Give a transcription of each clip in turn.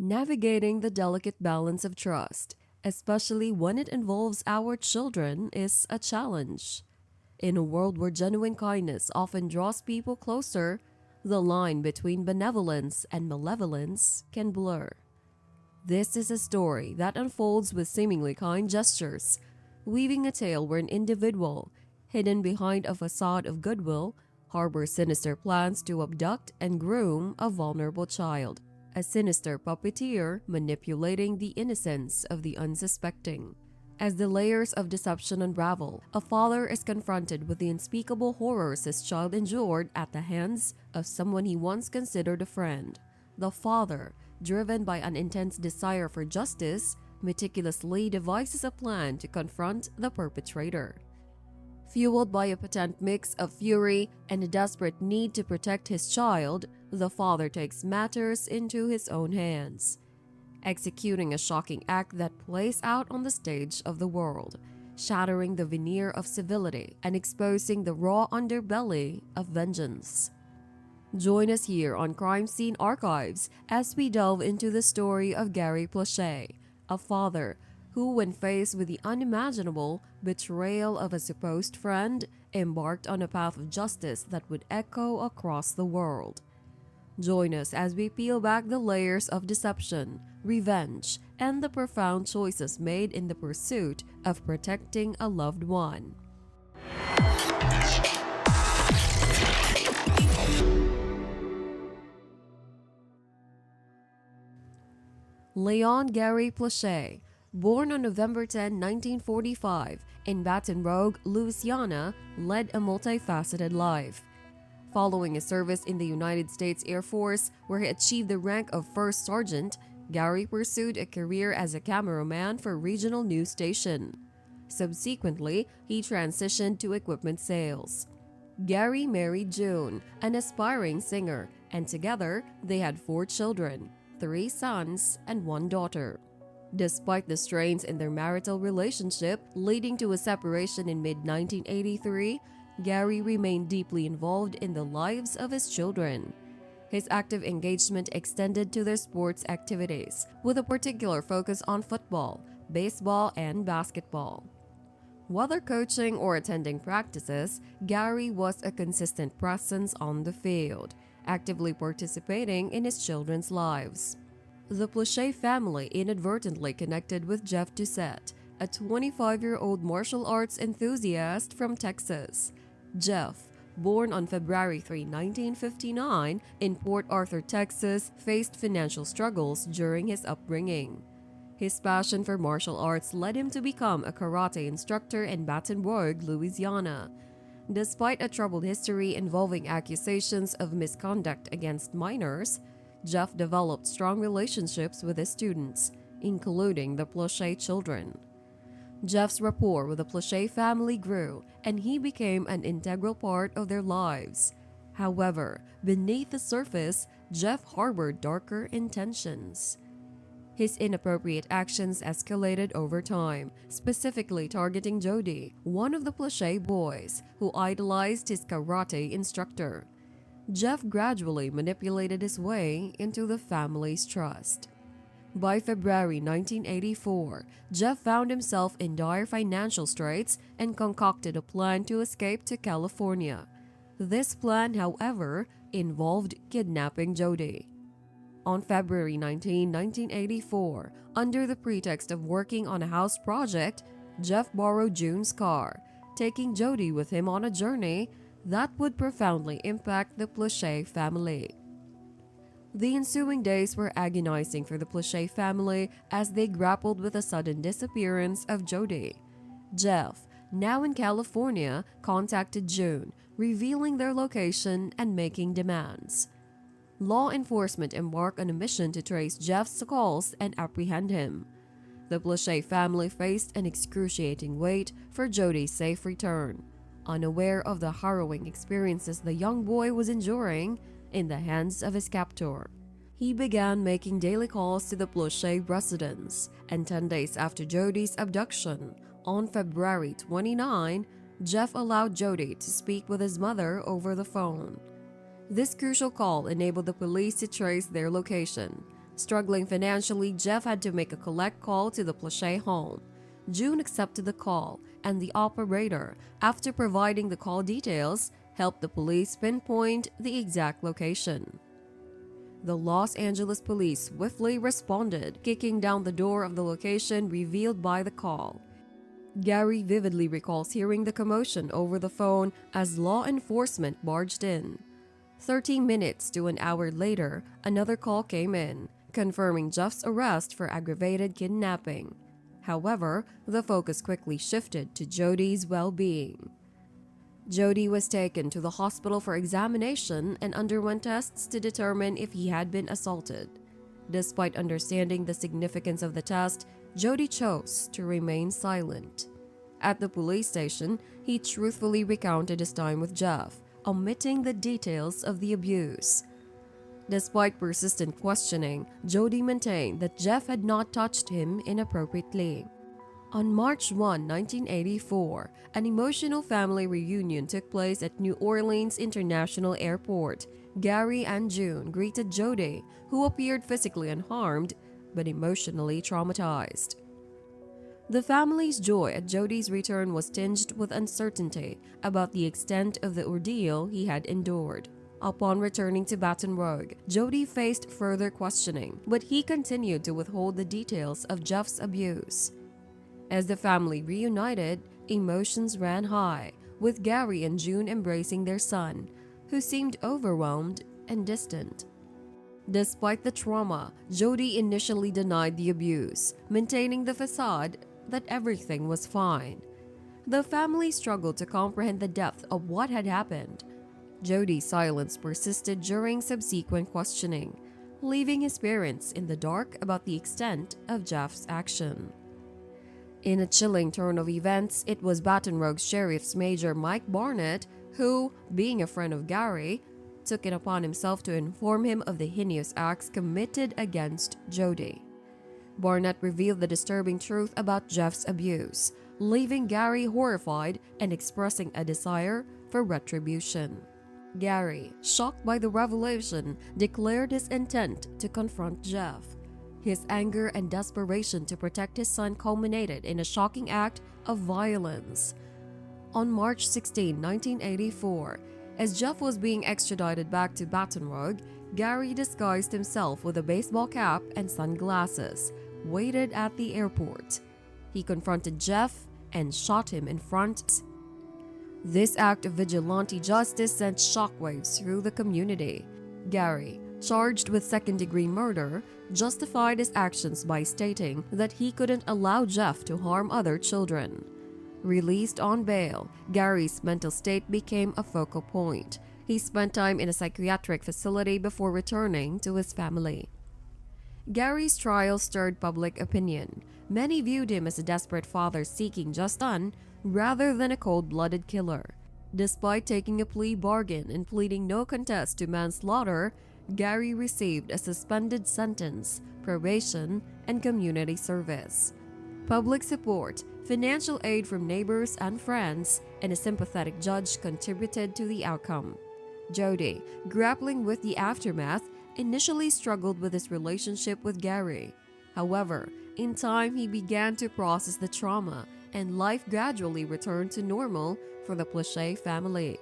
Navigating the delicate balance of trust, especially when it involves our children, is a challenge. In a world where genuine kindness often draws people closer, the line between benevolence and malevolence can blur. This is a story that unfolds with seemingly kind gestures, weaving a tale where an individual, hidden behind a facade of goodwill, harbors sinister plans to abduct and groom a vulnerable child, a sinister puppeteer manipulating the innocence of the unsuspecting. As the layers of deception unravel, a father is confronted with the unspeakable horrors his child endured at the hands of someone he once considered a friend. The father, driven by an intense desire for justice, meticulously devises a plan to confront the perpetrator. Fueled by a potent mix of fury and a desperate need to protect his child, the father takes matters into his own hands, executing a shocking act that plays out on the stage of the world, shattering the veneer of civility and exposing the raw underbelly of vengeance. Join us here on Crime Scene Archives as we delve into the story of Gary Plauché, a father who, when faced with the unimaginable betrayal of a supposed friend, embarked on a path of justice that would echo across the world. Join us as we peel back the layers of deception, revenge, and the profound choices made in the pursuit of protecting a loved one. Leon Gary Plauché, born on November 10, 1945, in Baton Rouge, Louisiana, led a multifaceted life. Following his service in the United States Air Force, where he achieved the rank of first sergeant, Gary pursued a career as a cameraman for a regional news station. Subsequently, he transitioned to equipment sales. Gary married June, an aspiring singer, and together they had 4 children, 3 sons and 1 daughter. Despite the strains in their marital relationship leading to a separation in mid-1983, Gary remained deeply involved in the lives of his children. His active engagement extended to their sports activities, with a particular focus on football, baseball, and basketball. Whether coaching or attending practices, Gary was a consistent presence on the field, actively participating in his children's lives. The Plauché family inadvertently connected with Jeff Doucette, a 25-year-old martial arts enthusiast from Texas. Jeff, born on February 3, 1959, in Port Arthur, Texas, faced financial struggles during his upbringing. His passion for martial arts led him to become a karate instructor in Baton Rouge, Louisiana. Despite a troubled history involving accusations of misconduct against minors, Jeff developed strong relationships with his students, including the Plauché children. Jeff's rapport with the Plauché family grew, and he became an integral part of their lives. However, beneath the surface, Jeff harbored darker intentions. His inappropriate actions escalated over time, specifically targeting Jody, one of the Plauché boys, who idolized his karate instructor. Jeff gradually manipulated his way into the family's trust. By February 1984, Jeff found himself in dire financial straits and concocted a plan to escape to California. This plan, however, involved kidnapping Jody. On February 19, 1984, under the pretext of working on a house project, Jeff borrowed June's car, taking Jody with him on a journey that would profoundly impact the Plauché family. The ensuing days were agonizing for the Plauché family as they grappled with the sudden disappearance of Jody. Jeff, now in California, contacted June, revealing their location and making demands. Law enforcement embarked on a mission to trace Jeff's calls and apprehend him. The Plauché family faced an excruciating wait for Jody's safe return, unaware of the harrowing experiences the young boy was enduring in the hands of his captor. He began making daily calls to the Plauché residence, and 10 days after Jody's abduction, on February 29, Jeff allowed Jody to speak with his mother over the phone. This crucial call enabled the police to trace their location, Struggling financially, Jeff had to make a collect call to the Plauché home. June accepted the call, and the operator, after providing the call details, helped the police pinpoint the exact location. The Los Angeles police swiftly responded, kicking down the door of the location revealed by the call. Gary vividly recalls hearing the commotion over the phone as law enforcement barged in. 30 minutes to an hour later, another call came in, confirming Jeff's arrest for aggravated kidnapping. However, the focus quickly shifted to Jody's well-being. Jody was taken to the hospital for examination and underwent tests to determine if he had been assaulted. Despite understanding the significance of the test, Jody chose to remain silent. At the police station, he truthfully recounted his time with Jeff, omitting the details of the abuse. Despite persistent questioning, Jody maintained that Jeff had not touched him inappropriately. On March 1, 1984, an emotional family reunion took place at New Orleans International Airport. Gary and June greeted Jody, who appeared physically unharmed but emotionally traumatized. The family's joy at Jody's return was tinged with uncertainty about the extent of the ordeal he had endured. Upon returning to Baton Rouge, Jody faced further questioning, but he continued to withhold the details of Jeff's abuse. As the family reunited, emotions ran high, with Gary and June embracing their son, who seemed overwhelmed and distant. Despite the trauma, Jody initially denied the abuse, maintaining the facade that everything was fine. The family struggled to comprehend the depth of what had happened. Jody's silence persisted during subsequent questioning, leaving his parents in the dark about the extent of Jeff's action. In a chilling turn of events, it was Baton Rouge Sheriff's Major Mike Barnett who, being a friend of Gary, took it upon himself to inform him of the heinous acts committed against Jody. Barnett revealed the disturbing truth about Jeff's abuse, leaving Gary horrified and expressing a desire for retribution. Gary, shocked by the revelation, declared his intent to confront Jeff. His anger and desperation to protect his son culminated in a shocking act of violence. On March 16, 1984, as Jeff was being extradited back to Baton Rouge, Gary disguised himself with a baseball cap and sunglasses, waited at the airport. He confronted Jeff and shot him in front. This act of vigilante justice sent shockwaves through the community. Gary, charged with second-degree murder, justified his actions by stating that he couldn't allow Jeff to harm other children. Released on bail, Gary's mental state became a focal point. He spent time in a psychiatric facility before returning to his family. Gary's trial stirred public opinion. Many viewed him as a desperate father seeking just done, rather than a cold-blooded killer. Despite taking a plea bargain and pleading no contest to manslaughter, Gary received a suspended sentence, probation, and community service. Public support, financial aid from neighbors and friends, and a sympathetic judge contributed to the outcome. Jody, grappling with the aftermath, initially struggled with his relationship with Gary. However, in time he began to process the trauma, and life gradually returned to normal for the Plauché family.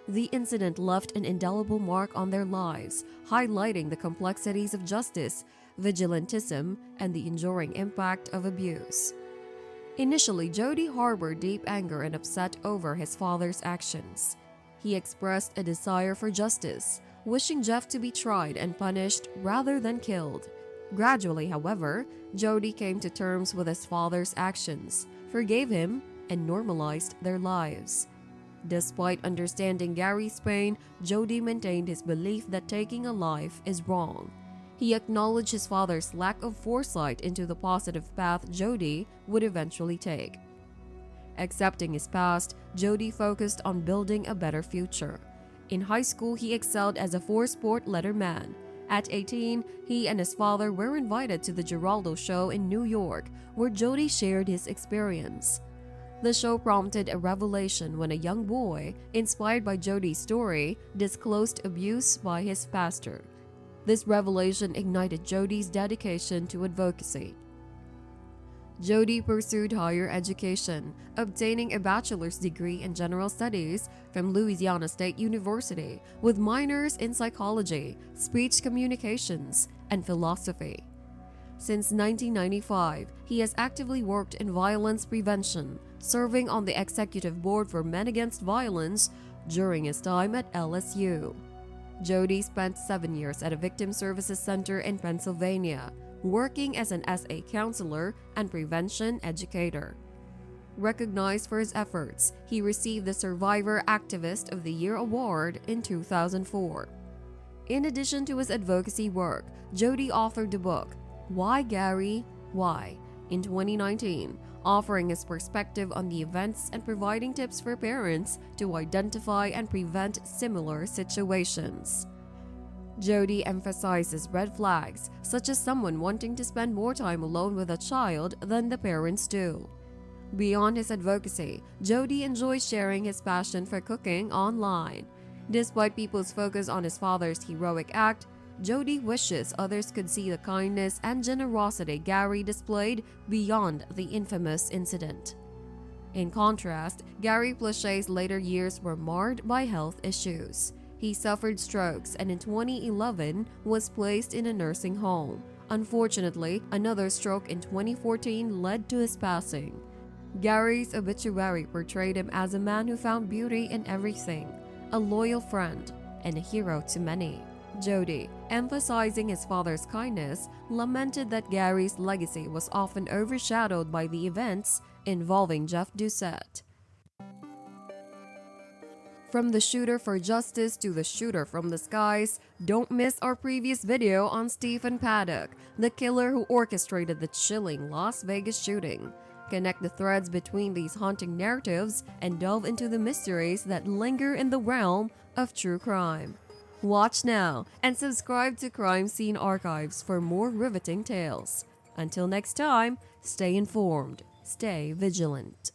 The incident left an indelible mark on their lives, highlighting the complexities of justice, vigilantism, and the enduring impact of abuse. Initially, Jody harbored deep anger and upset over his father's actions. He expressed a desire for justice, wishing Jeff to be tried and punished rather than killed. Gradually, however, Jody came to terms with his father's actions, forgave him, and normalized their lives. Despite understanding Gary's pain, Jody maintained his belief that taking a life is wrong. He acknowledged his father's lack of foresight into the positive path Jody would eventually take. Accepting his past, Jody focused on building a better future. In high school, he excelled as a four-sport letterman. At 18, he and his father were invited to the Geraldo Show in New York, where Jody shared his experience. The show prompted a revelation when a young boy, inspired by Jody's story, disclosed abuse by his pastor. This revelation ignited Jody's dedication to advocacy. Jody pursued higher education, obtaining a bachelor's degree in general studies from Louisiana State University with minors in psychology, speech communications, and philosophy. Since 1995, he has actively worked in violence prevention, serving on the executive board for Men Against Violence during his time at LSU. Jody spent 7 years at a victim services center in Pennsylvania, working as an SA counselor and prevention educator. Recognized for his efforts, he received the Survivor Activist of the Year award in 2004. In addition to his advocacy work, Jody authored the book, Why Gary? Why? in 2019, offering his perspective on the events and providing tips for parents to identify and prevent similar situations. Jody emphasizes red flags, such as someone wanting to spend more time alone with a child than the parents do. Beyond his advocacy, Jody enjoys sharing his passion for cooking online. Despite people's focus on his father's heroic act, Jody wishes others could see the kindness and generosity Gary displayed beyond the infamous incident. In contrast, Gary Plauche's later years were marred by health issues. He suffered strokes and in 2011 was placed in a nursing home. Unfortunately, another stroke in 2014 led to his passing. Gary's obituary portrayed him as a man who found beauty in everything, a loyal friend, and a hero to many. Jody, emphasizing his father's kindness, lamented that Gary's legacy was often overshadowed by the events involving Jeff Doucette. From the shooter for justice to the shooter from the skies, don't miss our previous video on Stephen Paddock, the killer who orchestrated the chilling Las Vegas shooting. Connect the threads between these haunting narratives and delve into the mysteries that linger in the realm of true crime. Watch now and subscribe to Crime Scene Archives for more riveting tales. Until next time, stay informed, stay vigilant.